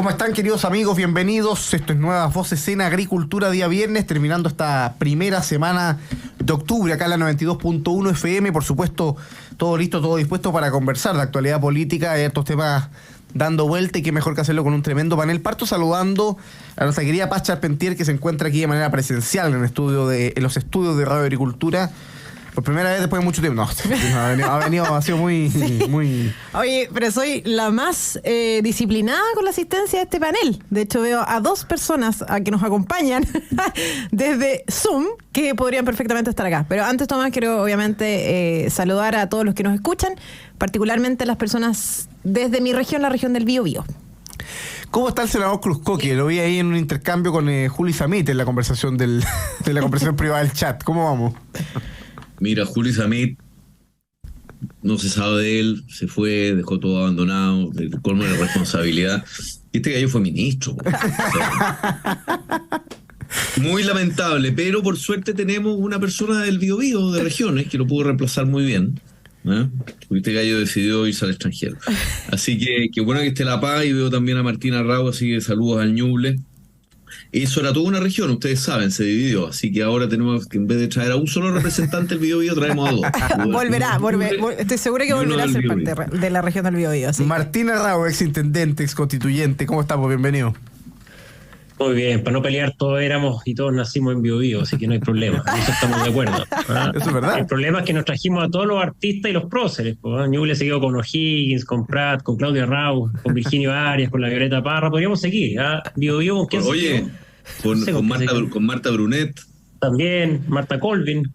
¿Cómo están, queridos amigos? Bienvenidos. Esto es Nuevas Voces en Agricultura, día viernes, terminando esta primera semana de octubre, acá en la 92.1 FM. Por supuesto, todo listo, todo dispuesto para conversar de actualidad política, de estos temas dando vuelta, y qué mejor que hacerlo con un tremendo panel. Parto saludando a nuestra querida Paz Charpentier, que se encuentra aquí de manera presencial en los estudios de Radio Agricultura. Por primera vez después de mucho tiempo. No, ha sido muy... Oye, pero soy la más disciplinada con la asistencia de este panel. De hecho, veo a dos personas que nos acompañan desde Zoom, que podrían perfectamente estar acá. Pero antes, Tomás, quiero obviamente saludar a todos los que nos escuchan, particularmente a las personas desde mi región, la región del Biobío. ¿Cómo está el senador Cruzco? Que lo vi ahí en un intercambio con Juli Samit en la conversación de la conversación privada del chat. ¿Cómo vamos? Mira, Juli Samit, no se sabe de él, se fue, dejó todo abandonado, el colmo de la responsabilidad. Este gallo fue ministro. O sea, muy lamentable, pero por suerte tenemos una persona del Biobío, de regiones, que lo pudo reemplazar muy bien. Porque este gallo decidió irse al extranjero. Así que bueno que esté La Paz, y veo también a Martina Rao, así que saludos al Ñuble. Eso era toda una región, ustedes saben, se dividió. Así que ahora tenemos que, en vez de traer a un solo representante del Biobío, traemos a dos. Volverá, estoy segura que volverá a ser parte de la región del Biobío. Martina Rao, exintendente, exconstituyente, ¿cómo estamos? Bienvenido. Muy bien, para no pelear, todos éramos y todos nacimos en Biobío, así que no hay problema, en eso estamos de acuerdo. Eso es verdad. El problema es que nos trajimos a todos los artistas y los próceres. Ñuble se quedó con O'Higgins, con Pratt, con Claudia Rau, con Virginio Arias, con la Violeta Parra, podríamos seguir. Biobío, ¿con quién se quedó? Con Marta Brunet. También, Marta Colvin.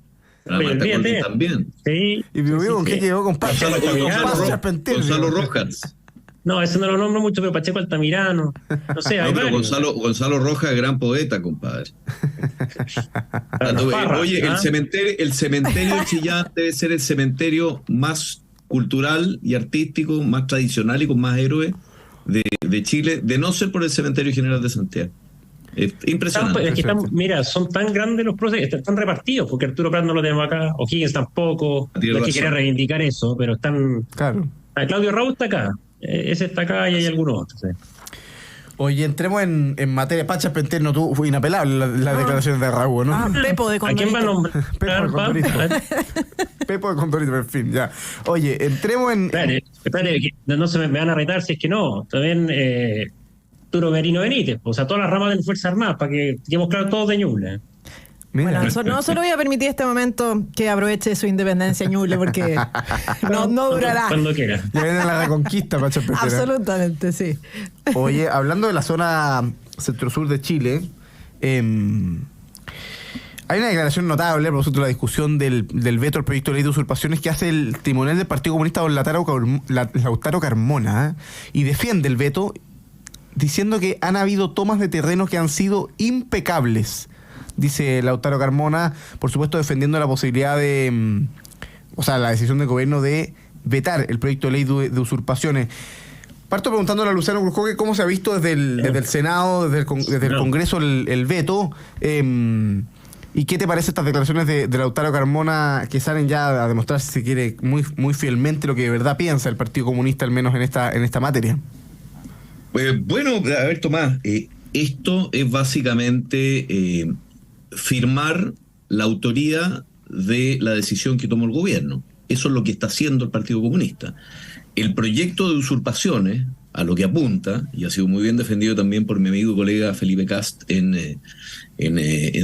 Marta Colvin también. Sí. ¿Y Biobío con qué quedó? Con Gonzalo Rojas. No, eso no lo nombro mucho, pero Pacheco Altamirano. No sé, hay pero Gonzalo Rojas, gran poeta, compadre. Oye, el cementerio de Chillán debe ser el cementerio más cultural y artístico, más tradicional y con más héroes de Chile, de no ser por el Cementerio General de Santiago. Es impresionante. Mira, son tan grandes los procesos, están repartidos, porque Arturo Prat no lo tenemos acá, O'Higgins tampoco, no es que quiera reivindicar eso, pero están... Claro. Claudio Raúl está acá, ese está acá y hay algunos otros. Oye, entremos en materia. Pacha Penter no tuvo, fue inapelable la declaración de Raúl, ¿no? Pepo de Condorito. ¿A quién va a nombrar? Pepo de Condorito. Pepo de Condorito, en fin, ya. Oye, entremos en... Espérate, no se me van a retar si es que no. También Arturo Merino Benítez, o sea, todas las ramas de las Fuerzas Armadas, para que quedemos claros todos de Ñuble. Bueno, no solo voy a permitir este momento que aproveche su independencia Ñuble, porque no durará. Cuando quiera. Ya viene la reconquista, Pacha Penter. Absolutamente, sí. Oye, hablando de la zona centro-sur de Chile, hay una declaración notable a propósito de la discusión del veto al proyecto de ley de usurpaciones que hace el timonel del Partido Comunista, don Lautaro Carmona, y defiende el veto diciendo que han habido tomas de terrenos que han sido impecables. Dice Lautaro Carmona, por supuesto defendiendo la posibilidad de, la decisión del gobierno de vetar el proyecto de ley de usurpaciones. Parto preguntándole a Luciano Cruzcoque cómo se ha visto desde el Senado, desde el Congreso el veto, y qué te parece estas declaraciones de Lautaro Carmona, que salen ya a demostrar, si se quiere, muy, muy fielmente lo que de verdad piensa el Partido Comunista, al menos en esta materia. Bueno, a ver, Tomás, esto es básicamente firmar la autoría de la decisión que tomó el gobierno. Eso es lo que está haciendo el Partido Comunista. El proyecto de usurpaciones, a lo que apunta, y ha sido muy bien defendido también por mi amigo y colega Felipe Cast en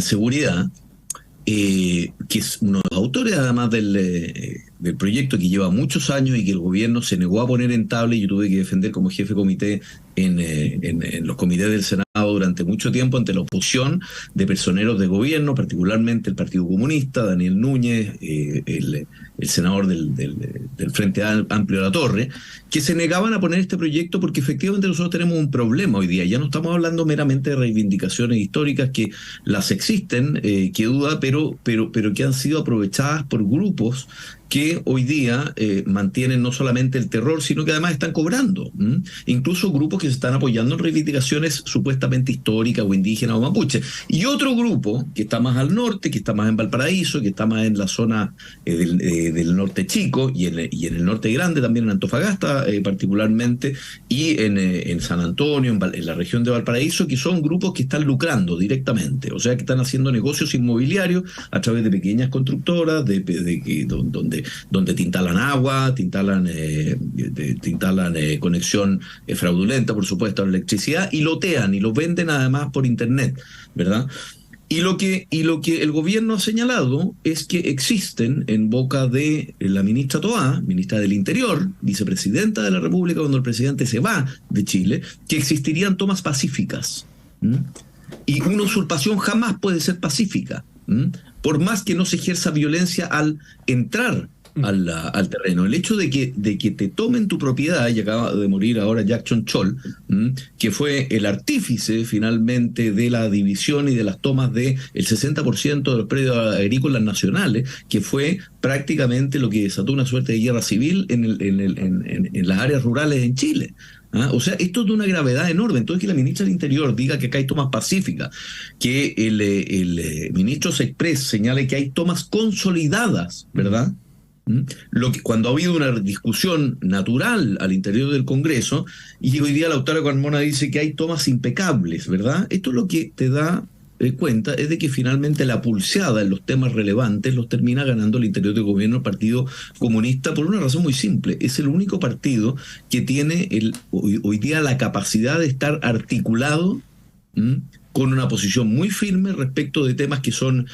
Seguridad, que es uno de los autores además del proyecto, que lleva muchos años y que el gobierno se negó a poner en tabla, y yo tuve que defender como jefe de comité en los comités del Senado durante mucho tiempo ante la oposición de personeros de gobierno, particularmente el Partido Comunista, Daniel Núñez, el senador del Frente Amplio de la Torre, que se negaban a poner este proyecto porque efectivamente nosotros tenemos un problema hoy día. Ya no estamos hablando meramente de reivindicaciones históricas, que las existen, que duda, pero que han sido aprovechadas por grupos que hoy día mantienen no solamente el terror, sino que además están cobrando. Incluso grupos que que se están apoyando en reivindicaciones supuestamente históricas o indígenas o mapuche. Y otro grupo que está más al norte, que está más en Valparaíso, que está más en la zona del norte chico y en el norte grande, también en Antofagasta particularmente, y en San Antonio, en la región de Valparaíso, que son grupos que están lucrando directamente, o sea que están haciendo negocios inmobiliarios a través de pequeñas constructoras, donde te instalan agua, te instalan conexión fraudulenta, por supuesto, a la electricidad, y lotean y lo venden además por internet, ¿verdad? Y lo que el gobierno ha señalado es que existen, en boca de la ministra Toá, ministra del Interior, vicepresidenta de la República cuando el presidente se va de Chile, que existirían tomas pacíficas. Y una usurpación jamás puede ser pacífica, por más que no se ejerza violencia al entrar al terreno. El hecho de que te tomen tu propiedad, y acaba de morir ahora Jackson Chol, que fue el artífice finalmente de la división y de las tomas del 60% de los predios agrícolas nacionales, que fue prácticamente lo que desató una suerte de guerra civil en las áreas rurales en Chile. O sea, esto es de una gravedad enorme. Entonces, que la ministra del Interior diga que acá hay tomas pacíficas, que el ministro Sexpress señale que hay tomas consolidadas, ¿verdad? Cuando ha habido una discusión natural al interior del Congreso, y hoy día Lautaro Carmona dice que hay tomas impecables, ¿verdad? Esto lo que te da cuenta es de que finalmente la pulseada en los temas relevantes los termina ganando el interior del gobierno, el Partido Comunista, por una razón muy simple. Es el único partido que tiene hoy día la capacidad de estar articulado con una posición muy firme respecto de temas que son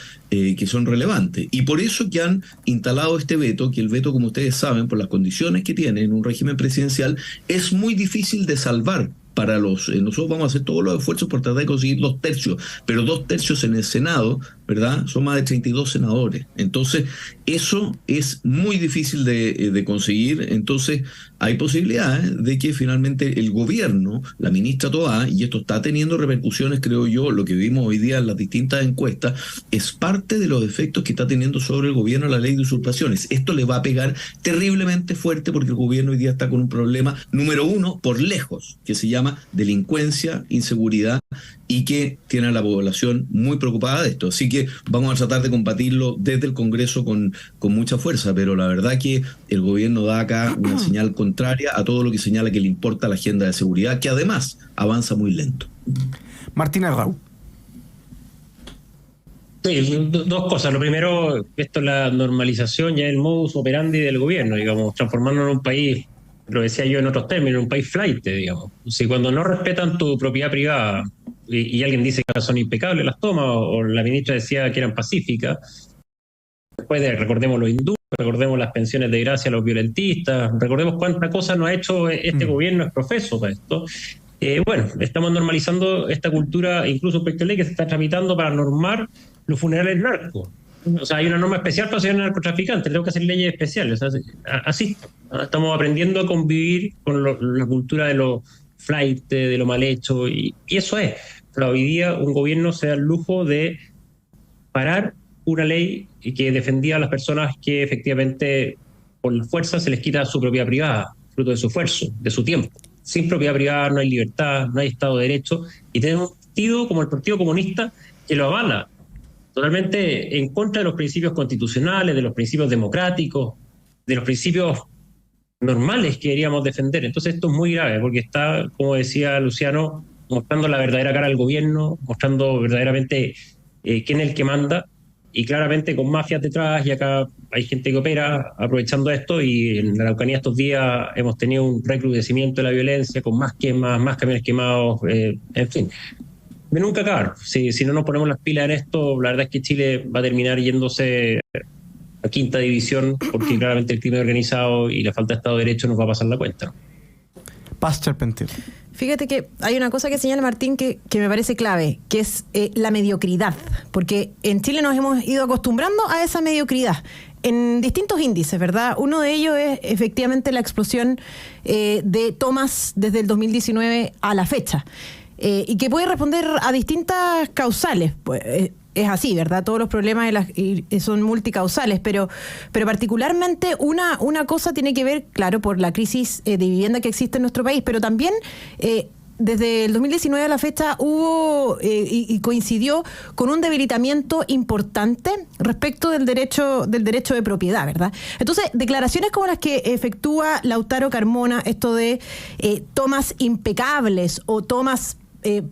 relevantes. Y por eso que han instalado este veto, que el veto, como ustedes saben, por las condiciones que tiene en un régimen presidencial, es muy difícil de salvar. Nosotros vamos a hacer todos los esfuerzos por tratar de conseguir 2 tercios, pero 2 tercios en el Senado, ¿verdad? Son más de 32 senadores. Entonces, eso es muy difícil de conseguir. Entonces, hay posibilidades de que finalmente el gobierno, la ministra Toá, y esto está teniendo repercusiones, creo yo, lo que vimos hoy día en las distintas encuestas, es parte de los efectos que está teniendo sobre el gobierno la ley de usurpaciones. Esto le va a pegar terriblemente fuerte porque el gobierno hoy día está con un problema número 1 por lejos, que se llama delincuencia, inseguridad, y que tiene a la población muy preocupada de esto. Así que vamos a tratar de combatirlo desde el Congreso con mucha fuerza, pero la verdad que el gobierno da acá una señal contraria a todo lo que señala que le importa a la agenda de seguridad, que además avanza muy lento. Martín Arrau. Sí, 2 cosas. Lo primero, esto es la normalización ya del modus operandi del gobierno, digamos, transformarnos en un país, lo decía yo en otros términos, un país flight, digamos. Si cuando no respetan tu propiedad privada y alguien dice que son impecables las tomas, o la ministra decía que eran pacíficas, después recordemos los hindúes, recordemos las pensiones de gracia a los violentistas, recordemos cuánta cosa no ha hecho este gobierno, es profeso para esto. Bueno, estamos normalizando esta cultura, incluso un proyecto de ley que se está tramitando para normar los funerales narcos. O sea, hay una norma especial para ser narcotraficantes, tengo que hacer leyes especiales. O sea, así estamos aprendiendo a convivir con la cultura de lo flight, de lo mal hecho, y eso es. Pero hoy día un gobierno se da el lujo de parar una ley que defendía a las personas que efectivamente por la fuerza se les quita su propiedad privada, fruto de su esfuerzo, de su tiempo. Sin propiedad privada no hay libertad, no hay Estado de Derecho, y tenemos un partido como el Partido Comunista que lo avala, totalmente en contra de los principios constitucionales, de los principios democráticos, de los principios normales que deberíamos defender. Entonces esto es muy grave porque está, como decía Luciano, mostrando la verdadera cara al gobierno, mostrando verdaderamente quién es el que manda, y claramente con mafias detrás, y acá hay gente que opera aprovechando esto, y en la Araucanía estos días hemos tenido un recrudecimiento de la violencia, con más quemas, más camiones quemados, en fin. De nunca acabar. Si no nos ponemos las pilas en esto, la verdad es que Chile va a terminar yéndose a 5ª división, porque claramente el crimen organizado y la falta de Estado de Derecho nos va a pasar la cuenta. Paz Charpentier. Fíjate que hay una cosa que señala Martín que me parece clave, que es la mediocridad, porque en Chile nos hemos ido acostumbrando a esa mediocridad en distintos índices, ¿verdad? Uno de ellos es efectivamente la explosión de tomas desde el 2019 a la fecha, y que puede responder a distintas causales. Pues, es así, ¿verdad? Todos los problemas son multicausales, pero particularmente una cosa tiene que ver, claro, por la crisis de vivienda que existe en nuestro país, pero también desde el 2019 a la fecha hubo y coincidió con un debilitamiento importante respecto del derecho de propiedad, ¿verdad? Entonces, declaraciones como las que efectúa Lautaro Carmona, esto de tomas impecables o tomas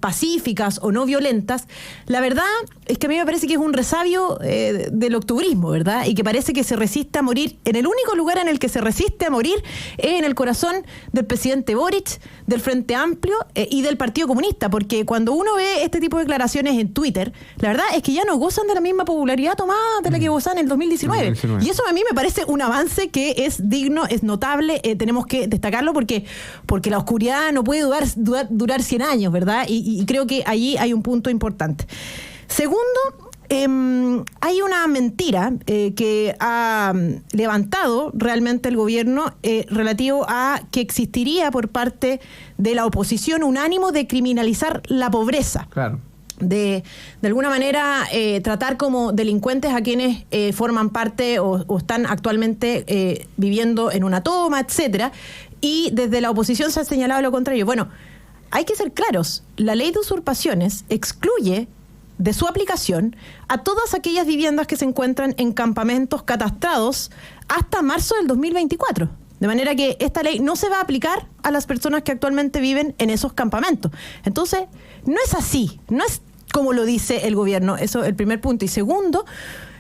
pacíficas o no violentas, la verdad es que a mí me parece que es un resabio del octubrismo, ¿verdad? Y que parece que se resiste a morir. En el único lugar en el que se resiste a morir es en el corazón del presidente Boric, del Frente Amplio y del Partido Comunista, porque cuando uno ve este tipo de declaraciones en Twitter, la verdad es que ya no gozan de la misma popularidad tomada de la que gozaban en el 2019. Y eso a mí me parece un avance que es digno, es notable, tenemos que destacarlo porque la oscuridad no puede durar 100 años, ¿verdad? Y creo que allí hay un punto importante. Segundo, hay una mentira que ha levantado realmente el gobierno relativo a que existiría por parte de la oposición un ánimo de criminalizar la pobreza. Claro. De alguna manera tratar como delincuentes a quienes forman parte o están actualmente viviendo en una toma, etcétera. Y desde la oposición se ha señalado lo contrario. Bueno, hay que ser claros, la ley de usurpaciones excluye de su aplicación a todas aquellas viviendas que se encuentran en campamentos catastrados hasta marzo del 2024. De manera que esta ley no se va a aplicar a las personas que actualmente viven en esos campamentos. Entonces, no es así, no es como lo dice el gobierno, eso es el primer punto. Y segundo,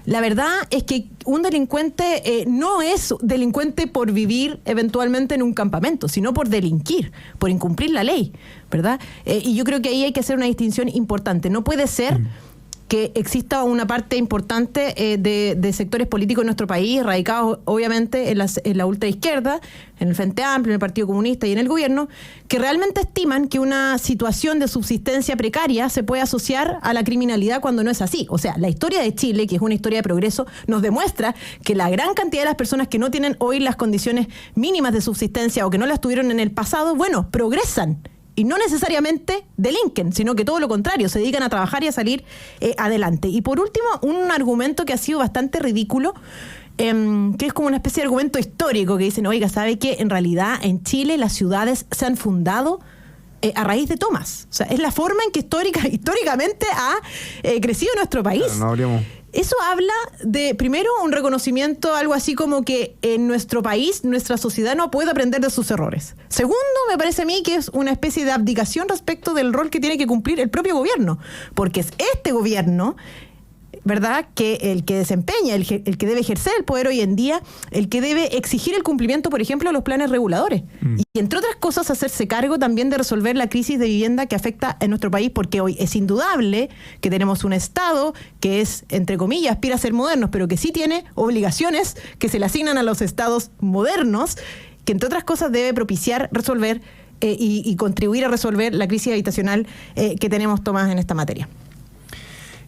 la verdad es que un delincuente no es delincuente por vivir eventualmente en un campamento, sino por delinquir, por incumplir la ley, ¿verdad? Y yo creo que ahí hay que hacer una distinción importante. No puede ser que exista una parte importante de sectores políticos en nuestro país, radicados obviamente en la ultraizquierda, en el Frente Amplio, en el Partido Comunista y en el gobierno, que realmente estiman que una situación de subsistencia precaria se puede asociar a la criminalidad cuando no es así. O sea, la historia de Chile, que es una historia de progreso, nos demuestra que la gran cantidad de las personas que no tienen hoy las condiciones mínimas de subsistencia o que no las tuvieron en el pasado, bueno, progresan. Y no necesariamente delinquen, sino que todo lo contrario, se dedican a trabajar y a salir adelante. Y por último, un argumento que ha sido bastante ridículo, que es como una especie de argumento histórico, que dicen, oiga, ¿sabe qué? En realidad en Chile las ciudades se han fundado a raíz de tomas. O sea, es la forma en que históricamente ha crecido nuestro país. Claro, no habríamos... Eso habla de, primero, un reconocimiento, algo así como que en nuestro país, nuestra sociedad no puede aprender de sus errores. Segundo, me parece a mí que es una especie de abdicación respecto del rol que tiene que cumplir el propio gobierno, porque es este gobierno, ¿verdad?, que el que desempeña, el que debe ejercer el poder hoy en día, el que debe exigir el cumplimiento, por ejemplo, de los planes reguladores. Y entre otras cosas, hacerse cargo también de resolver la crisis de vivienda que afecta en nuestro país, porque hoy es indudable que tenemos un Estado que es, entre comillas, aspira a ser modernos, pero que sí tiene obligaciones que se le asignan a los estados modernos, que entre otras cosas debe propiciar, resolver y contribuir a resolver la crisis habitacional que tenemos tomadas en esta materia.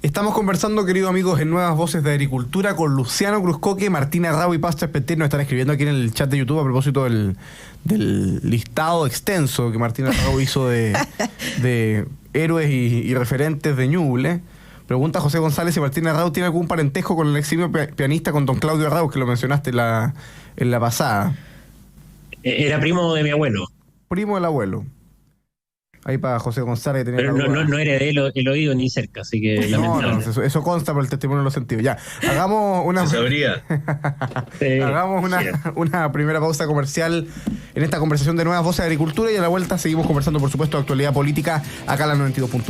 Estamos conversando, queridos amigos, en Nuevas Voces de Agricultura con Luciano Cruzcoque, Martina Rau y Paz Charpentier. Nos están escribiendo aquí en el chat de YouTube a propósito del listado extenso que Martina Rau hizo de héroes y referentes de Ñuble. Pregunta José González si Martina Rau tiene algún parentesco con el eximio pianista, con don Claudio Rau, que lo mencionaste en la pasada. Era primo de mi abuelo. Primo del abuelo. Ahí para José González. Que tenía pero no heredé el oído ni cerca, así que no, eso consta por el testimonio de los sentidos. Ya, hagamos una... ¿Se sabría? Sí, hagamos una primera pausa comercial en esta conversación de Nuevas Voces de Agricultura y a la vuelta seguimos conversando, por supuesto, de actualidad política acá en la 92.1.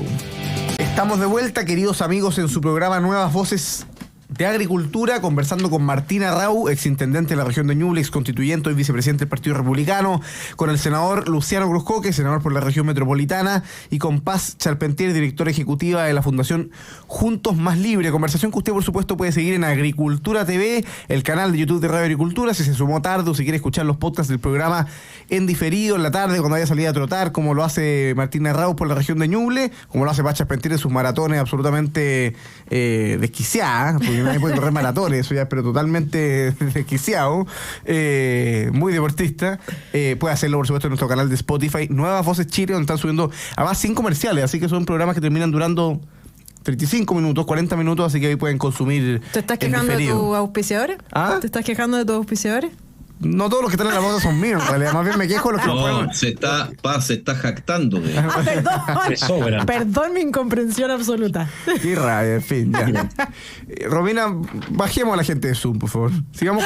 Estamos de vuelta, queridos amigos, en su programa Nuevas Voces de Agricultura, conversando con Martina Rau, exintendente de la región de Ñuble, exconstituyente y vicepresidente del Partido Republicano, con el senador Luciano Cruzcoque, senador por la región metropolitana, y con Paz Charpentier, directora ejecutiva de la Fundación Juntos Más Libre. Conversación que usted, por supuesto, puede seguir en Agricultura TV, el canal de YouTube de Radio Agricultura, si se sumó tarde o si quiere escuchar los podcasts del programa en diferido, en la tarde, cuando haya salido a trotar, como lo hace Martina Rau por la región de Ñuble, como lo hace Paz Charpentier en sus maratones absolutamente desquiciadas, porque nadie puede correr maratones, eso ya, pero totalmente desquiciado, muy deportista. Puede hacerlo, por supuesto, en nuestro canal de Spotify, Nuevas Voces Chile, donde están subiendo además 5 comerciales, así que son programas que terminan durando 35 minutos, 40 minutos, así que ahí pueden consumir. ¿Te estás quejando de tus auspiciadores? ¿Ah? ¿Te estás quejando de tus auspiciadores? No todos los que están en la pauta son míos, en realidad. Más bien me quejo de los que No, se está jactando de Me sobra. Perdón mi incomprensión absoluta. Qué rabia, en fin, ya. Romina, bajemos a la gente de Zoom, por favor. Sigamos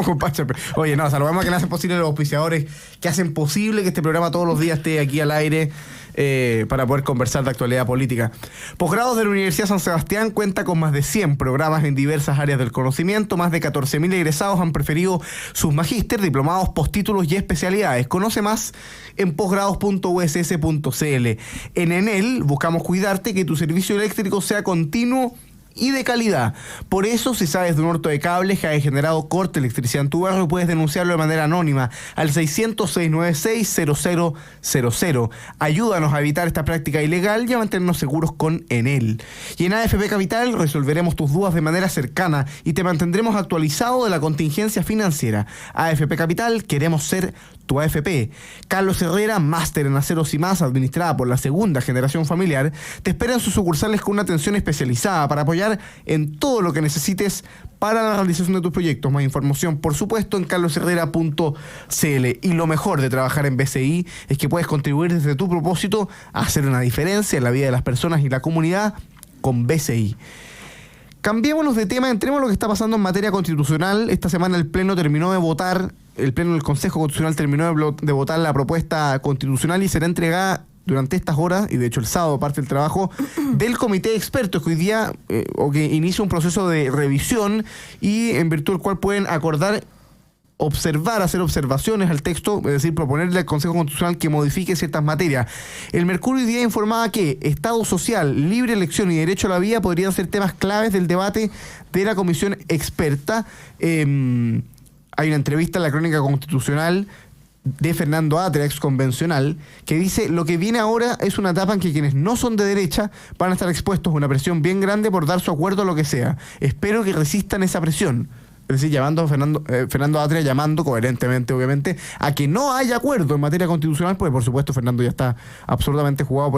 con Pacha. Oye, no, saludamos a que le hacen posible los auspiciadores que hacen posible que este programa todos los días esté aquí al aire para poder conversar de actualidad política. Posgrados de la Universidad San Sebastián cuenta con más de 100 programas en diversas áreas del conocimiento. Más de 14.000 egresados han preferido sus magíster, diplomados, postítulos y especialidades. Conoce más en posgrados.uss.cl. En Enel buscamos cuidarte, que tu servicio eléctrico sea continuo y de calidad. Por eso, si sabes de un hurto de cables que haya generado corte de electricidad en tu barrio, puedes denunciarlo de manera anónima al 600-696-0000. Ayúdanos a evitar esta práctica ilegal y a mantenernos seguros con Enel. Y en AFP Capital resolveremos tus dudas de manera cercana y te mantendremos actualizado de la contingencia financiera. AFP Capital, queremos ser tu AFP. Carlos Herrera, máster en aceros y más, administrada por la segunda generación familiar, te espera en sus sucursales con una atención especializada para apoyar en todo lo que necesites para la realización de tus proyectos. Más información, por supuesto, en carlosherrera.cl. Y lo mejor de trabajar en BCI es que puedes contribuir desde tu propósito a hacer una diferencia en la vida de las personas y la comunidad con BCI. Cambiémonos de tema, entremos a lo que está pasando en materia constitucional. Esta semana el Pleno del Consejo Constitucional terminó de votar la propuesta constitucional y será entregada durante estas horas, y de hecho el sábado parte del trabajo del comité de expertos que hoy día, que inicia un proceso de revisión y en virtud del cual pueden acordar, hacer observaciones al texto, es decir, proponerle al Consejo Constitucional que modifique ciertas materias. El Mercurio hoy día informaba que Estado social, libre elección y derecho a la vida podrían ser temas claves del debate de la comisión experta. Hay una entrevista en la Crónica Constitucional de Fernando Atria, ex convencional, que dice: lo que viene ahora es una etapa en que quienes no son de derecha van a estar expuestos a una presión bien grande por dar su acuerdo a lo que sea. Espero que resistan esa presión. Es decir, llamando a Fernando Atria, llamando coherentemente, obviamente, a que no haya acuerdo en materia constitucional, porque por supuesto Fernando ya está absolutamente jugado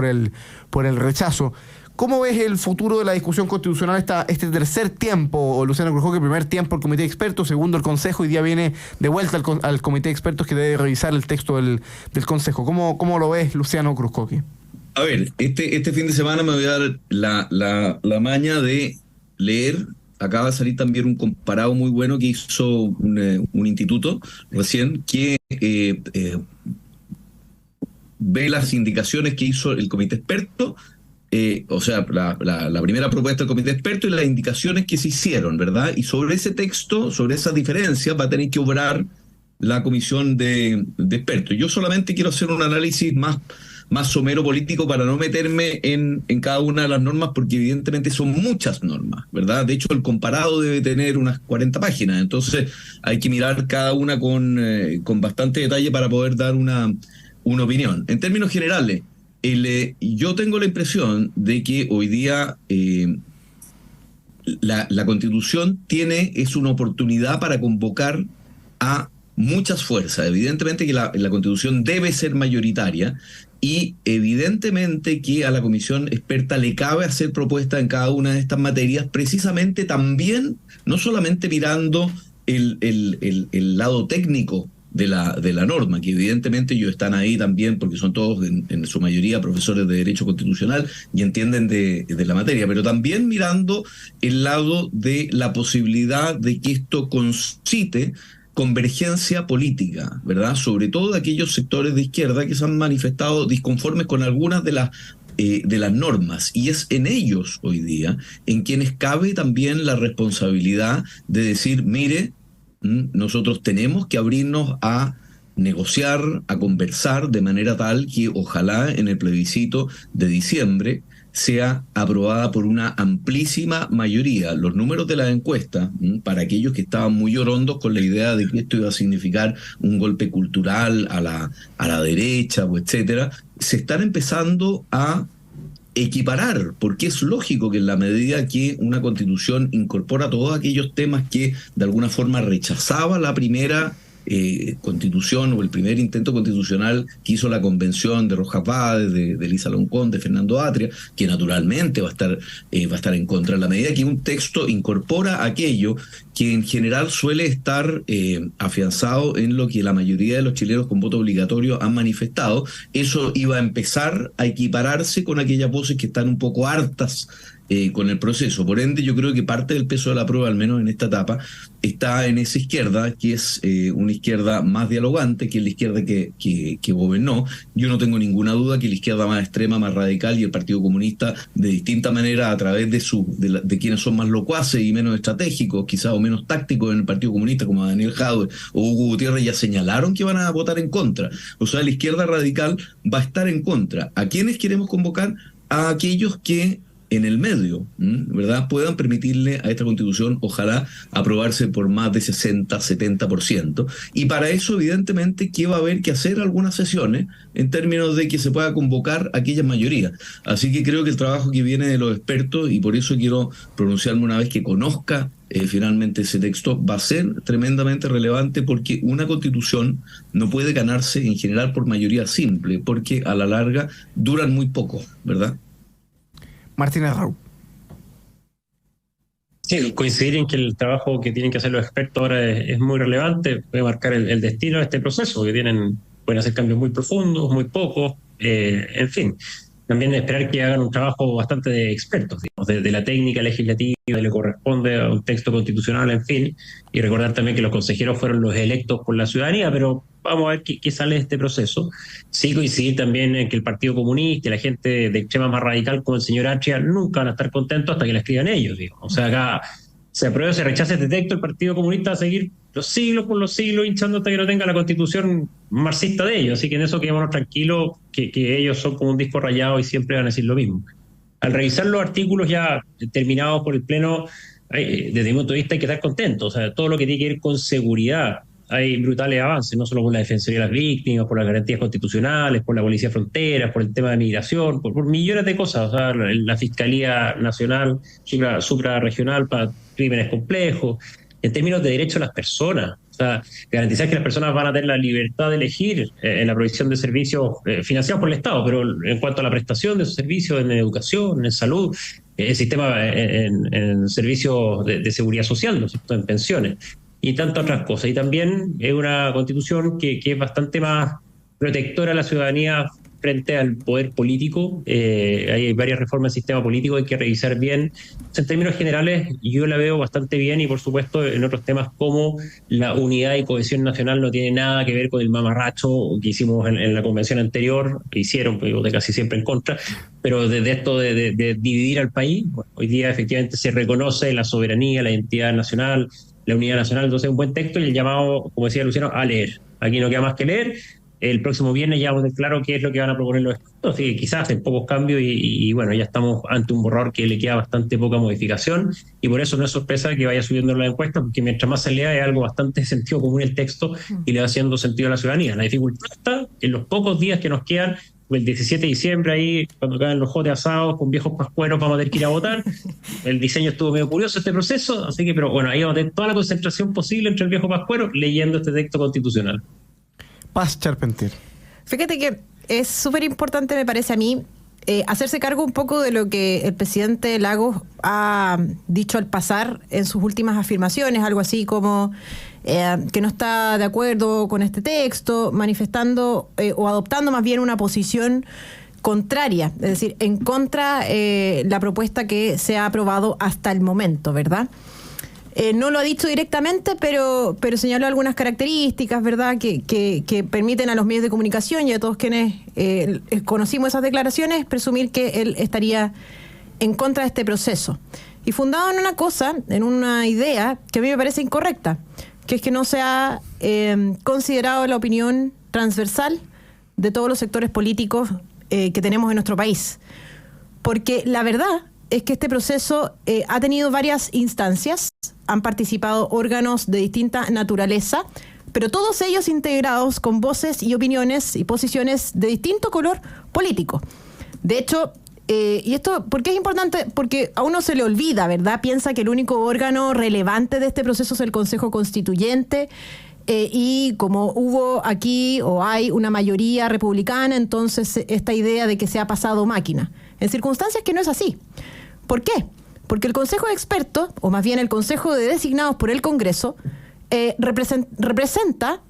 por el rechazo. ¿Cómo ves el futuro de la discusión constitucional este tercer tiempo, Luciano Cruz Coque? Primer tiempo el comité de expertos, segundo el Consejo, y día viene de vuelta al comité de expertos que debe revisar el texto del Consejo. ¿Cómo lo ves, Luciano Cruz Coque? A ver, este fin de semana me voy a dar la maña de leer. Acaba de salir también un comparado muy bueno que hizo un instituto recién que ve las indicaciones que hizo el comité experto, o sea, la primera propuesta del comité experto y las indicaciones que se hicieron, ¿verdad? Y sobre ese texto, sobre esa diferencia, va a tener que obrar la comisión de expertos. Yo solamente quiero hacer un análisis más somero político para no meterme en cada una de las normas, porque evidentemente son muchas normas, ¿verdad? De hecho, el comparado debe tener unas 40 páginas, entonces hay que mirar cada una con bastante detalle para poder dar una opinión. En términos generales, yo tengo la impresión de que hoy día la Constitución es una oportunidad para convocar a muchas fuerzas. Evidentemente que la Constitución debe ser mayoritaria y evidentemente que a la comisión experta le cabe hacer propuestas en cada una de estas materias, precisamente también, no solamente mirando el lado técnico de la norma, que evidentemente ellos están ahí también porque son todos en su mayoría profesores de Derecho Constitucional y entienden de la materia, pero también mirando el lado de la posibilidad de que esto concite convergencia política, ¿verdad? Sobre todo de aquellos sectores de izquierda que se han manifestado disconformes con algunas de las normas, y es en ellos hoy día en quienes cabe también la responsabilidad de decir: mire, nosotros tenemos que abrirnos a negociar, a conversar de manera tal que ojalá en el plebiscito de diciembre sea aprobada por una amplísima mayoría. Los números de las encuestas, para aquellos que estaban muy orondos con la idea de que esto iba a significar un golpe cultural a la derecha, o etcétera, se están empezando a equiparar, porque es lógico que en la medida que una constitución incorpora todos aquellos temas que de alguna forma rechazaba la primera constitución o el primer intento constitucional que hizo la convención de Rojas Vades, de Elisa Loncón, de Fernando Atria, que naturalmente va a estar en contra, en la medida que un texto incorpora aquello que en general suele estar afianzado en lo que la mayoría de los chilenos con voto obligatorio han manifestado. Eso iba a empezar a equipararse con aquellas voces que están un poco hartas con el proceso. Por ende, yo creo que parte del peso de la prueba, al menos en esta etapa, está en esa izquierda, que es una izquierda más dialogante, que es la izquierda que gobernó. Yo no tengo ninguna duda que la izquierda más extrema, más radical, y el Partido Comunista, de distinta manera, a través de quienes son más locuaces y menos estratégicos, quizás, o menos tácticos en el Partido Comunista, como Daniel Jadwe o Hugo Gutiérrez, ya señalaron que van a votar en contra. O sea, la izquierda radical va a estar en contra. ¿A quiénes queremos convocar? A aquellos que en el medio, ¿verdad?, puedan permitirle a esta Constitución, ojalá, aprobarse por más de 60-70%. Y para eso, evidentemente, que va a haber que hacer algunas sesiones en términos de que se pueda convocar aquellas mayorías. Así que creo que el trabajo que viene de los expertos, y por eso quiero pronunciarme una vez que conozca finalmente ese texto, va a ser tremendamente relevante, porque una Constitución no puede ganarse en general por mayoría simple, porque a la larga duran muy poco, ¿verdad? Martínez Raúl. Sí, coincidir en que el trabajo que tienen que hacer los expertos ahora es muy relevante, puede marcar el destino de este proceso, que pueden hacer cambios muy profundos, muy pocos, en fin. También esperar que hagan un trabajo bastante de expertos, digamos, de la técnica legislativa, le corresponde a un texto constitucional, en fin, y recordar también que los consejeros fueron los electos por la ciudadanía, pero vamos a ver qué sale de este proceso. Sí, coincidir también en que el Partido Comunista y la gente de extrema más radical como el señor Atria nunca van a estar contentos hasta que la escriban ellos, digamos. O sea, acá se aprueba o se rechaza este texto, el Partido Comunista va a seguir los siglos por los siglos hinchando hasta que no tenga la constitución marxista de ellos. Así que en eso quedémonos tranquilos, que ellos son como un disco rayado y siempre van a decir lo mismo. Al revisar los artículos ya terminados por el Pleno, desde mi punto de vista hay que estar contentos. O sea, todo lo que tiene que ver con seguridad, hay brutales avances, no solo por la Defensoría de las Víctimas, por las garantías constitucionales, por la Policía de Fronteras, por el tema de migración, por millones de cosas. O sea, la Fiscalía Nacional, suprarregional para crímenes complejos, en términos de derechos a las personas. O sea, garantizar que las personas van a tener la libertad de elegir en la provisión de servicios financiados por el Estado, pero en cuanto a la prestación de esos servicios en educación, en salud, el sistema en servicios de seguridad social, ¿no es cierto?, en pensiones, y tantas otras cosas. Y también es una Constitución que es bastante más protectora a la ciudadanía frente al poder político. Hay varias reformas del sistema político, hay que revisar bien. En términos generales, yo la veo bastante bien, y por supuesto en otros temas como la unidad y cohesión nacional no tiene nada que ver con el mamarracho que hicimos en la convención anterior, que hicieron, pues, de casi siempre en contra, pero de esto de dividir al país. Bueno, hoy día efectivamente se reconoce la soberanía, la identidad nacional, la unidad nacional. Entonces un buen texto, y el llamado, como decía Luciano, a leer. Aquí no queda más que leer. El próximo viernes ya vamos a ver claro qué es lo que van a proponer los expertos, así que quizás hacen pocos cambios y bueno, ya estamos ante un borrador que le queda bastante poca modificación, y por eso no es sorpresa que vaya subiendo la encuesta, porque mientras más se lea es algo bastante de sentido común el texto y le va haciendo sentido a la ciudadanía. La dificultad está en los pocos días que nos quedan, el 17 de diciembre, ahí cuando caen los jotes asados con viejos pascueros, vamos a tener que ir a votar. El diseño estuvo medio curioso este proceso, así que, pero bueno, ahí vamos a tener toda la concentración posible entre el viejo pascuero leyendo este texto constitucional. Paz Charpentier. Fíjate que es súper importante, me parece a mí, hacerse cargo un poco de lo que el presidente Lagos ha dicho al pasar en sus últimas afirmaciones, algo así como que no está de acuerdo con este texto, manifestando o adoptando más bien una posición contraria, es decir, en contra la propuesta que se ha aprobado hasta el momento, ¿verdad? No lo ha dicho directamente, pero señaló algunas características, ¿verdad?, que permiten a los medios de comunicación y a todos quienes conocimos esas declaraciones presumir que él estaría en contra de este proceso. Y fundado en una cosa, en una idea que a mí me parece incorrecta, que es que no se ha considerado la opinión transversal de todos los sectores políticos que tenemos en nuestro país. Porque la verdad es que este proceso ha tenido varias instancias, han participado órganos de distinta naturaleza, pero todos ellos integrados con voces y opiniones y posiciones de distinto color político. De hecho, y esto, ¿por qué es importante? Porque a uno se le olvida, ¿verdad? Piensa que el único órgano relevante de este proceso es el Consejo Constituyente, y como hubo aquí o hay una mayoría republicana, entonces esta idea de que se ha pasado máquina. En circunstancias que no es así. ¿Por qué? Porque el Consejo de Expertos, o más bien el Consejo de Designados por el Congreso, representa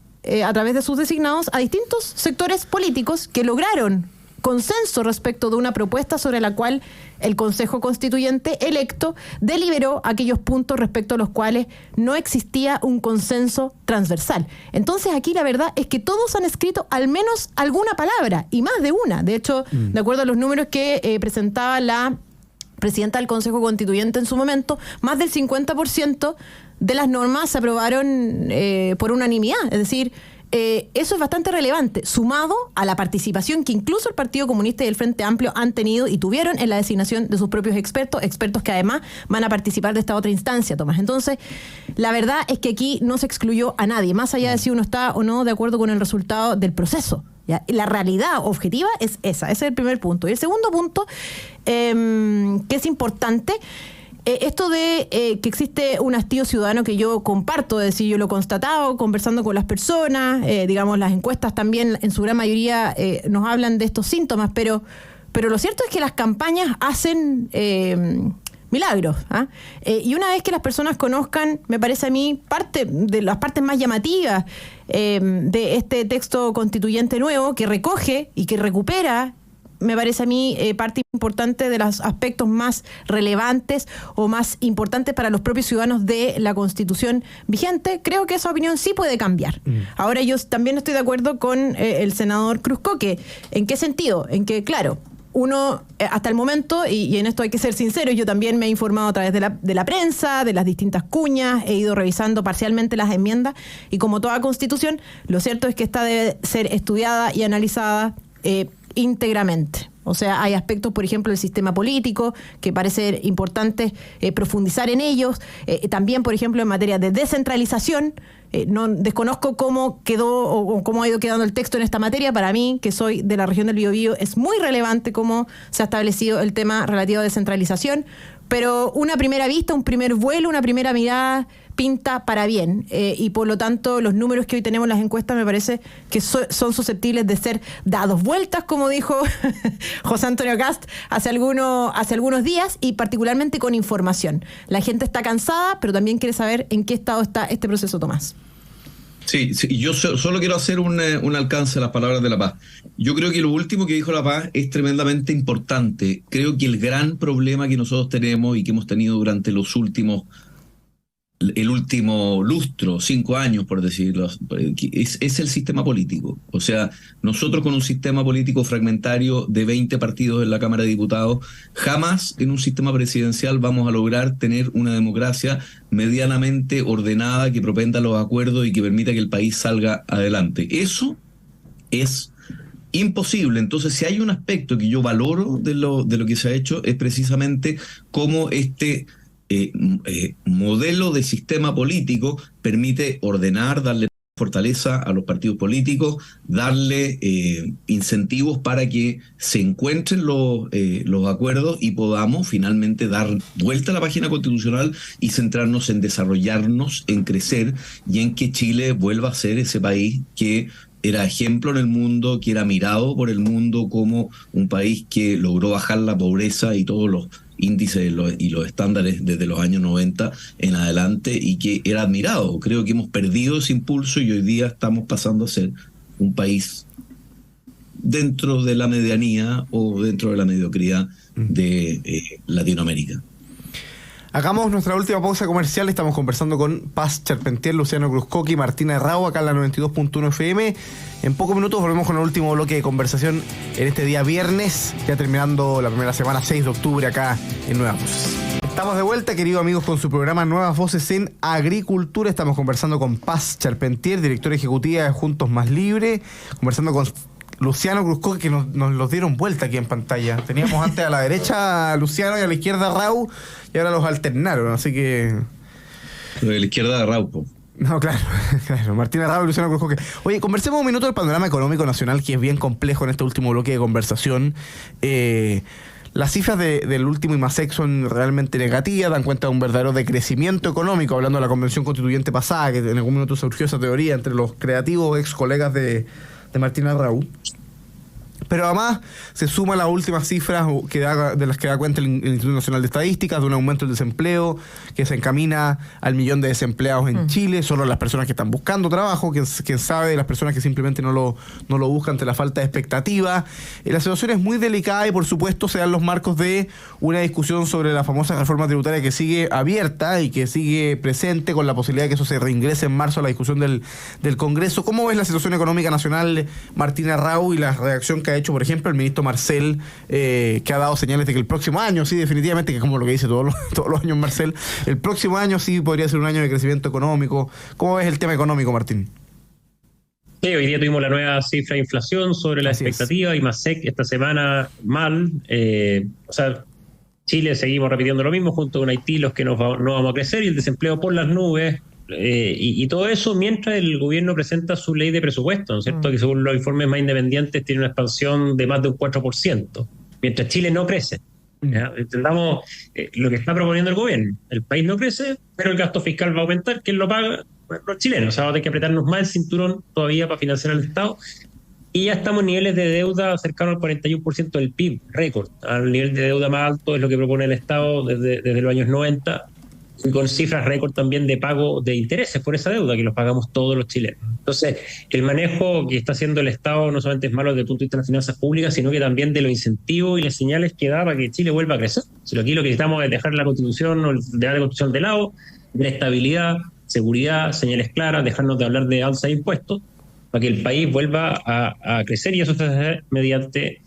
a través de sus designados a distintos sectores políticos que lograron consenso respecto de una propuesta sobre la cual el Consejo Constituyente electo deliberó aquellos puntos respecto a los cuales no existía un consenso transversal. Entonces aquí la verdad es que todos han escrito al menos alguna palabra, y más de una. De hecho, de acuerdo a los números que presentaba la presidenta del Consejo Constituyente en su momento, más del 50% de las normas se aprobaron por unanimidad. Es decir, eso es bastante relevante, sumado a la participación que incluso el Partido Comunista y el Frente Amplio han tenido y tuvieron en la designación de sus propios expertos que además van a participar de esta otra instancia, Tomás. Entonces, la verdad es que aquí no se excluyó a nadie, más allá de si uno está o no de acuerdo con el resultado del proceso. ¿Ya? La realidad objetiva es esa, ese es el primer punto. Y el segundo punto, que es importante, esto de que existe un hastío ciudadano que yo comparto, es decir, yo lo he constatado conversando con las personas, digamos, las encuestas también en su gran mayoría nos hablan de estos síntomas, pero lo cierto es que las campañas hacen milagros, ¿ah? Y una vez que las personas conozcan, me parece a mí, parte de las partes más llamativas de este texto constituyente nuevo que recoge y que recupera, me parece a mí parte importante de los aspectos más relevantes o más importantes para los propios ciudadanos de la Constitución vigente, creo que esa opinión sí puede cambiar. Ahora yo también estoy de acuerdo con el senador Cruzcoque. ¿En qué sentido? En que, claro, uno, hasta el momento, y en esto hay que ser sincero, yo también me he informado a través de la prensa, de las distintas cuñas, he ido revisando parcialmente las enmiendas, y como toda Constitución, lo cierto es que esta debe ser estudiada y analizada íntegramente. O sea, hay aspectos, por ejemplo, del sistema político que parece importante profundizar en ellos. También, por ejemplo, en materia de descentralización, no desconozco cómo quedó o cómo ha ido quedando el texto en esta materia. Para mí, que soy de la región del Biobío, es muy relevante cómo se ha establecido el tema relativo a descentralización. Pero una primera vista, un primer vuelo, una primera mirada pinta para bien, y por lo tanto los números que hoy tenemos en las encuestas me parece que son susceptibles de ser dados vueltas, como dijo José Antonio Kast hace algunos días, y particularmente con información. La gente está cansada, pero también quiere saber en qué estado está este proceso, Tomás. Sí, yo solo quiero hacer un alcance a las palabras de La Paz. Yo creo que lo último que dijo La Paz es tremendamente importante. Creo que el gran problema que nosotros tenemos y que hemos tenido durante el último lustro, 5 años por decirlo, es el sistema político. O sea, nosotros con un sistema político fragmentario de 20 partidos en la Cámara de Diputados, jamás en un sistema presidencial vamos a lograr tener una democracia medianamente ordenada que propenda los acuerdos y que permita que el país salga adelante. Eso es imposible. Entonces, si hay un aspecto que yo valoro de lo que se ha hecho, es precisamente cómo este modelo de sistema político permite ordenar, darle fortaleza a los partidos políticos, darle incentivos para que se encuentren los acuerdos y podamos finalmente dar vuelta a la página constitucional y centrarnos en desarrollarnos, en crecer y en que Chile vuelva a ser ese país que era ejemplo en el mundo, que era mirado por el mundo como un país que logró bajar la pobreza y todos los índices y los estándares desde los años 90 en adelante, y que era admirado. Creo que hemos perdido ese impulso y hoy día estamos pasando a ser un país dentro de la medianía o dentro de la mediocridad de Latinoamérica. Hagamos nuestra última pausa comercial. Estamos conversando con Paz Charpentier, Luciano Cruzcoque y Martina Errao, acá en la 92.1 FM. En pocos minutos volvemos con el último bloque de conversación en este día viernes, ya terminando la primera semana, 6 de octubre, acá en Nuevas Voces. Estamos de vuelta, queridos amigos, con su programa Nuevas Voces en Agricultura. Estamos conversando con Paz Charpentier, directora ejecutiva de Juntos Más Libre, conversando con Luciano Cruzcoque, que nos los dieron vuelta aquí en pantalla. Teníamos antes a la derecha a Luciano y a la izquierda a Rau, y ahora los alternaron, así que... De la izquierda a Raupo. No, claro. Martina Rau y Luciano Cruzcoque. Oye, conversemos un minuto del panorama económico nacional, que es bien complejo en este último bloque de conversación. Las cifras del último IMASEC son realmente negativas, dan cuenta de un verdadero decrecimiento económico, hablando de la convención constituyente pasada, que en algún minuto surgió esa teoría entre los creativos ex colegas de Martina Rau. Pero además se suma las últimas cifras de las que da cuenta el Instituto Nacional de Estadísticas, de un aumento del desempleo que se encamina al 1.000.000 de desempleados en Chile, solo las personas que están buscando trabajo, quién sabe de las personas que simplemente no lo buscan ante la falta de expectativa. La situación es muy delicada y por supuesto se dan los marcos de una discusión sobre la famosa reforma tributaria que sigue abierta y que sigue presente con la posibilidad de que eso se reingrese en marzo a la discusión del Congreso. ¿Cómo ves la situación económica nacional, Martina Rau, y la reacción que ha hecho, por ejemplo, el ministro Marcel, que ha dado señales de que el próximo año, sí, definitivamente, que es como lo que dice todos los años Marcel, el próximo año sí podría ser un año de crecimiento económico? ¿Cómo ves el tema económico, Martín? Sí, hoy día tuvimos la nueva cifra de inflación sobre la expectativa y MASEC esta semana mal. Chile seguimos repitiendo lo mismo, junto con Haití, los que no vamos a crecer, y el desempleo por las nubes. Y todo eso mientras el gobierno presenta su ley de presupuesto, ¿no es cierto? Que según los informes más independientes tiene una expansión de más de un 4%, mientras Chile no crece. Entendamos lo que está proponiendo el gobierno. El país no crece, pero el gasto fiscal va a aumentar. ¿Quién lo paga? Bueno, los chilenos. O sea, vamos a tener que apretarnos más el cinturón todavía para financiar al Estado. Y ya estamos en niveles de deuda cercanos al 41% del PIB, récord. Al nivel de deuda más alto es lo que propone el Estado desde los años 90, y con cifras récord también de pago de intereses por esa deuda, que los pagamos todos los chilenos. Entonces, el manejo que está haciendo el Estado no solamente es malo desde el punto de vista de las finanzas públicas, sino que también de los incentivos y las señales que da para que Chile vuelva a crecer. Si aquí lo que necesitamos es dejar la Constitución o el debate de la Constitución de lado, de estabilidad, seguridad, señales claras, dejarnos de hablar de alza de impuestos, para que el país vuelva a crecer, y eso se hace mediante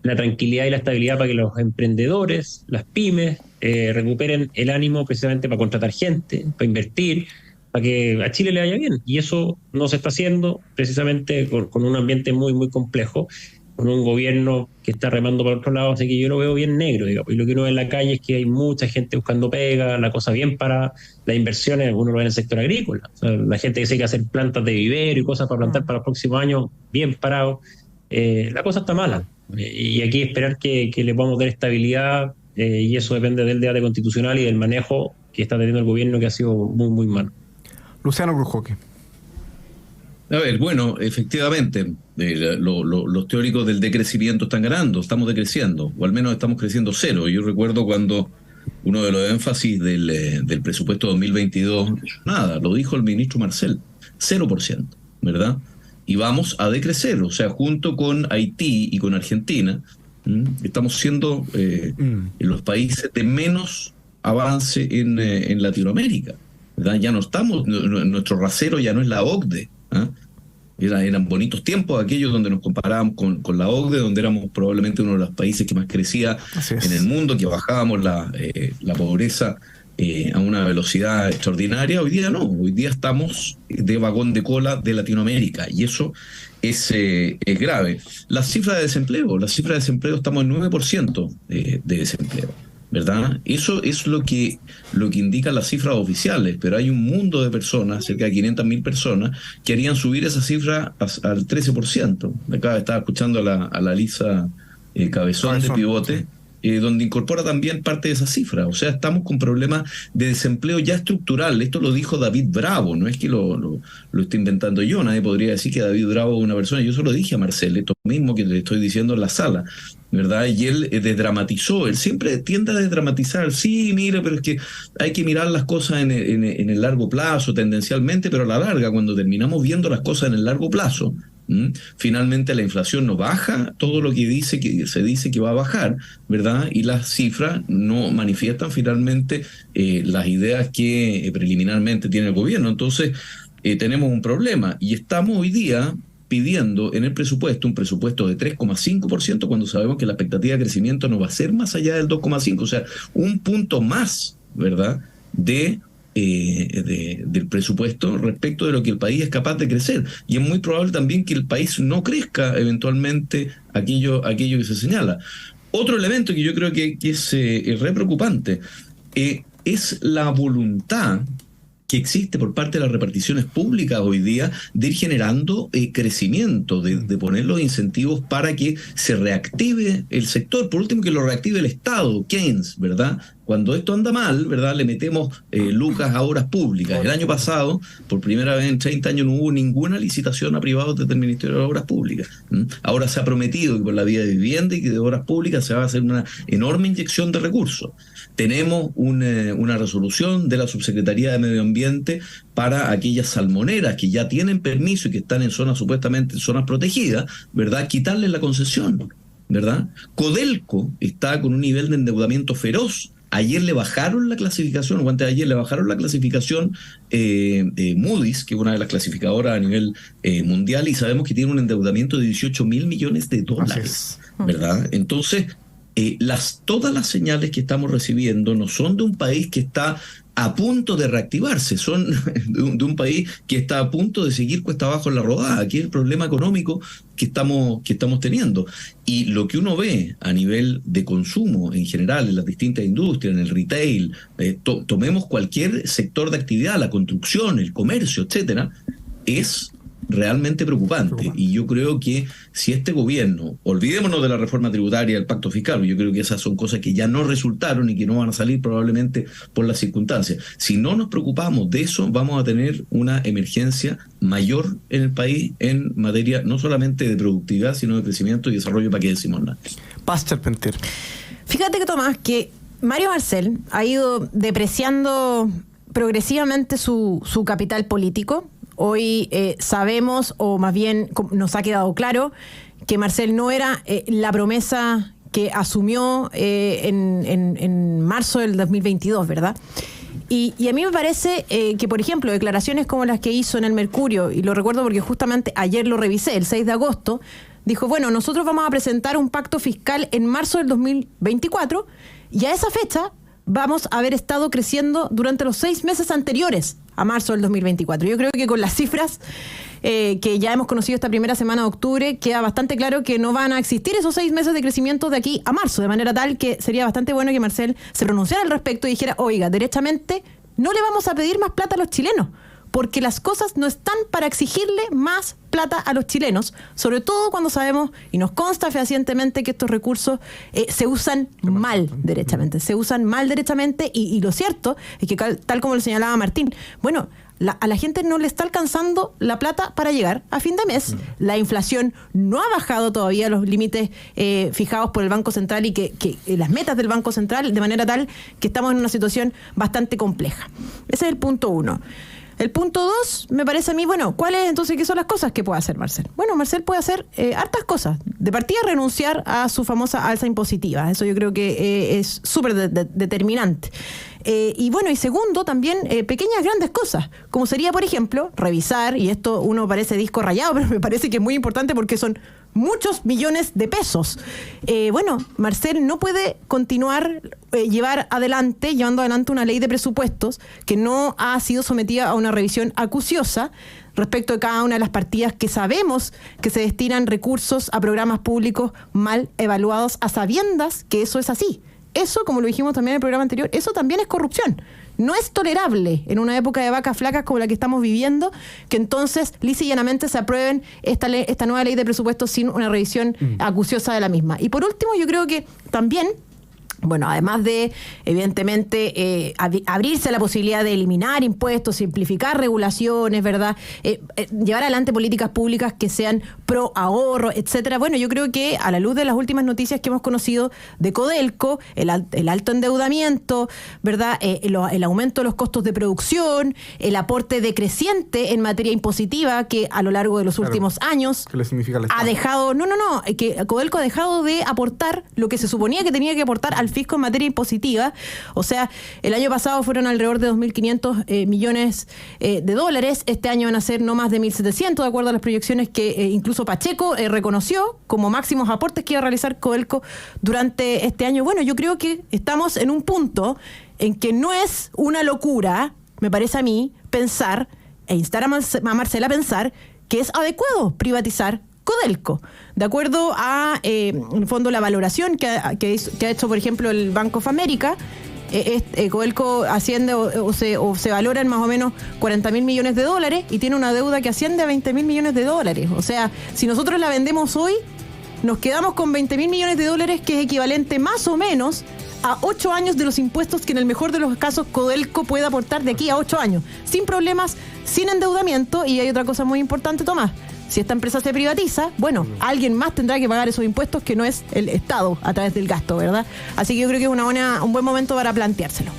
la tranquilidad y la estabilidad para que los emprendedores, las pymes, recuperen el ánimo precisamente para contratar gente, para invertir, para que a Chile le vaya bien. Y eso no se está haciendo precisamente con un ambiente muy, muy complejo, con un gobierno que está remando para otro lado, así que yo lo veo bien negro, digamos. Y lo que uno ve en la calle es que hay mucha gente buscando pega, la cosa bien para las inversiones, uno lo ve en el sector agrícola. O sea, la gente que se hay que hacer plantas de vivero y cosas para plantar para los próximos años, bien parado. La cosa está mala. Y aquí esperar que le podamos dar estabilidad, y eso depende del debate constitucional y del manejo que está teniendo el gobierno, que ha sido muy, muy malo. Luciano Brujoque. A ver, bueno, efectivamente, los teóricos del decrecimiento están ganando, estamos decreciendo, o al menos estamos creciendo cero. Yo recuerdo cuando uno de los énfasis del presupuesto 2022, nada, lo dijo el ministro Marcel, 0%, ¿verdad? Y vamos a decrecer, o sea, junto con Haití y con Argentina, estamos siendo los países de menos avance en Latinoamérica, ¿verdad? Ya no estamos, nuestro rasero ya no es la OCDE. Eran bonitos tiempos aquellos donde nos comparábamos con la OCDE, donde éramos probablemente uno de los países que más crecía en el mundo, que bajábamos la pobreza a una velocidad extraordinaria. Hoy día no, hoy día estamos de vagón de cola de Latinoamérica, y eso es grave. Las cifras de desempleo estamos en 9% de desempleo, ¿verdad? Eso es lo que indican las cifras oficiales, pero hay un mundo de personas, cerca de 500.000 personas, que harían subir esa cifra al 13%. Acá estaba escuchando a la Lisa Cabezón de Pivote, donde incorpora también parte de esa cifra. O sea, estamos con problemas de desempleo ya estructural. Esto lo dijo David Bravo, no es que lo esté inventando yo. Nadie podría decir que David Bravo es una persona. Yo se lo dije a Marcel, esto mismo que le estoy diciendo en la sala, ¿verdad? Y él desdramatizó, él siempre tiende a desdramatizar. Sí, mira, pero es que hay que mirar las cosas en el largo plazo, tendencialmente, pero a la larga, cuando terminamos viendo las cosas en el largo plazo, finalmente la inflación no baja todo lo que se dice que va a bajar, ¿verdad? Y las cifras no manifiestan finalmente las ideas que preliminarmente tiene el gobierno. Entonces tenemos un problema, y estamos hoy día pidiendo en el presupuesto un presupuesto de 3,5%, cuando sabemos que la expectativa de crecimiento no va a ser más allá del 2,5%, o sea, un punto más, ¿verdad?, del presupuesto respecto de lo que el país es capaz de crecer. Y es muy probable también que el país no crezca eventualmente aquello que se señala. Otro elemento que yo creo que es re preocupante es la voluntad que existe por parte de las reparticiones públicas hoy día de ir generando crecimiento, de poner los incentivos para que se reactive el sector. Por último, que lo reactive el Estado, Keynes, ¿verdad? Cuando esto anda mal, ¿verdad? Le metemos lucas a obras públicas. El año pasado, por primera vez en 30 años, no hubo ninguna licitación a privados desde el Ministerio de Obras Públicas. Ahora se ha prometido que por la vía de vivienda y que de obras públicas se va a hacer una enorme inyección de recursos. Tenemos una resolución de la Subsecretaría de Medio Ambiente para aquellas salmoneras que ya tienen permiso y que están en zonas, supuestamente en zonas protegidas, ¿verdad? Quitarles la concesión, ¿verdad? Codelco está con un nivel de endeudamiento feroz. Ayer le bajaron la clasificación, o antes de ayer le bajaron la clasificación Moody's, que es una de las clasificadoras a nivel mundial, y sabemos que tiene un endeudamiento de 18.000 millones de dólares, ¿verdad? Entonces, todas las señales que estamos recibiendo no son de un país que está a punto de reactivarse, son de un país que está a punto de seguir cuesta abajo en la rodada. Aquí es el problema económico que estamos teniendo. Y lo que uno ve a nivel de consumo en general, en las distintas industrias, en el retail, tomemos cualquier sector de actividad, la construcción, el comercio, etcétera, es realmente preocupante. Y yo creo que si este gobierno, olvidémonos de la reforma tributaria, del pacto fiscal, yo creo que esas son cosas que ya no resultaron y que no van a salir probablemente por las circunstancias. Si no nos preocupamos de eso, vamos a tener una emergencia mayor en el país en materia no solamente de productividad, sino de crecimiento y desarrollo, para qué decimos nada. Paz Charpentier. Fíjate que, Tomás, que Mario Marcel ha ido depreciando progresivamente su capital político. Hoy sabemos, o más bien nos ha quedado claro, que Marcel no era la promesa que asumió en marzo del 2022, ¿verdad? Y a mí me parece que, por ejemplo, declaraciones como las que hizo en el Mercurio, y lo recuerdo porque justamente ayer lo revisé, el 6 de agosto, dijo, bueno, nosotros vamos a presentar un pacto fiscal en marzo del 2024, y a esa fecha vamos a haber estado creciendo durante los 6 meses anteriores a marzo del 2024. Yo creo que con las cifras que ya hemos conocido esta primera semana de octubre, queda bastante claro que no van a existir esos 6 meses de crecimiento de aquí a marzo, de manera tal que sería bastante bueno que Marcel se pronunciara al respecto y dijera, oiga, derechamente no le vamos a pedir más plata a los chilenos, porque las cosas no están para exigirle más plata a los chilenos, sobre todo cuando sabemos y nos consta fehacientemente que estos recursos se usan mal derechamente, y lo cierto es que tal como lo señalaba Martín, bueno, a la gente no le está alcanzando la plata para llegar a fin de mes. La inflación no ha bajado todavía los límites fijados por el Banco Central y que las metas del Banco Central, de manera tal que estamos en una situación bastante compleja. Ese es el punto 1. El punto 2, me parece a mí, bueno, ¿cuáles entonces qué son las cosas que puede hacer Marcel? Bueno, Marcel puede hacer hartas cosas. De partida, renunciar a su famosa alza impositiva. Eso yo creo que es súper determinante. Y bueno, y segundo, también pequeñas grandes cosas, como sería, por ejemplo, revisar, y esto uno parece disco rayado, pero me parece que es muy importante porque son muchos millones de pesos. Bueno, Marcel no puede continuar llevando adelante una ley de presupuestos que no ha sido sometida a una revisión acuciosa respecto de cada una de las partidas que sabemos que se destinan recursos a programas públicos mal evaluados, a sabiendas que eso es así. Eso, como lo dijimos también en el programa anterior, eso también es corrupción. No es tolerable en una época de vacas flacas como la que estamos viviendo, que entonces lisa y llanamente se aprueben esta nueva ley de presupuestos sin una revisión acuciosa de la misma. Y por último, yo creo que también, bueno, además de, evidentemente, abrirse a la posibilidad de eliminar impuestos, simplificar regulaciones, ¿verdad? Llevar adelante políticas públicas que sean pro ahorro, etcétera. Bueno, yo creo que a la luz de las últimas noticias que hemos conocido de Codelco, el alto endeudamiento, ¿verdad? El aumento de los costos de producción, el aporte decreciente en materia impositiva que a lo largo de los últimos años ¿qué le significa el Estado? ha dejado, que Codelco ha dejado de aportar lo que se suponía que tenía que aportar al fisco en materia impositiva. O sea, el año pasado fueron alrededor de 2.500 millones de dólares. Este año van a ser no más de 1.700, de acuerdo a las proyecciones que incluso Pacheco reconoció como máximos aportes que iba a realizar Codelco durante este año. Bueno, yo creo que estamos en un punto en que no es una locura, me parece a mí, pensar e instar a Marcel a pensar que es adecuado privatizar Codelco. De acuerdo a, en el fondo, la valoración que ha hecho, por ejemplo, el Bank of America, Codelco asciende o se valora en más o menos 40.000 millones de dólares y tiene una deuda que asciende a 20.000 millones de dólares. O sea, si nosotros la vendemos hoy, nos quedamos con 20.000 millones de dólares, que es equivalente más o menos a 8 años de los impuestos que en el mejor de los casos Codelco puede aportar de aquí a 8 años, sin problemas, sin endeudamiento. Y hay otra cosa muy importante, Tomás. Si esta empresa se privatiza, bueno, alguien más tendrá que pagar esos impuestos que no es el Estado a través del gasto, ¿verdad? Así que yo creo que es un buen momento para planteárselo.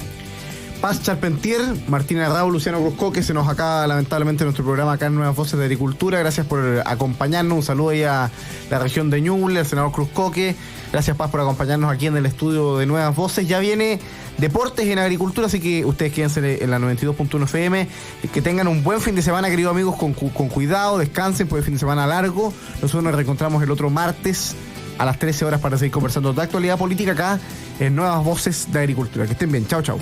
Paz Charpentier, Martina Raúl, Luciano Cruzco, que se nos acaba lamentablemente nuestro programa acá en Nuevas Voces de Agricultura. Gracias por acompañarnos. Un saludo ahí a la región de Ñuble, al senador Cruzcoque. Gracias, Paz, por acompañarnos aquí en el estudio de Nuevas Voces. Ya viene Deportes en Agricultura, así que ustedes quédense en la 92.1 FM. Que tengan un buen fin de semana, queridos amigos, con cuidado, descansen, pues el fin de semana largo. Nosotros nos reencontramos el otro martes a las 13 horas para seguir conversando de actualidad política acá en Nuevas Voces de Agricultura. Que estén bien. Chao, chao.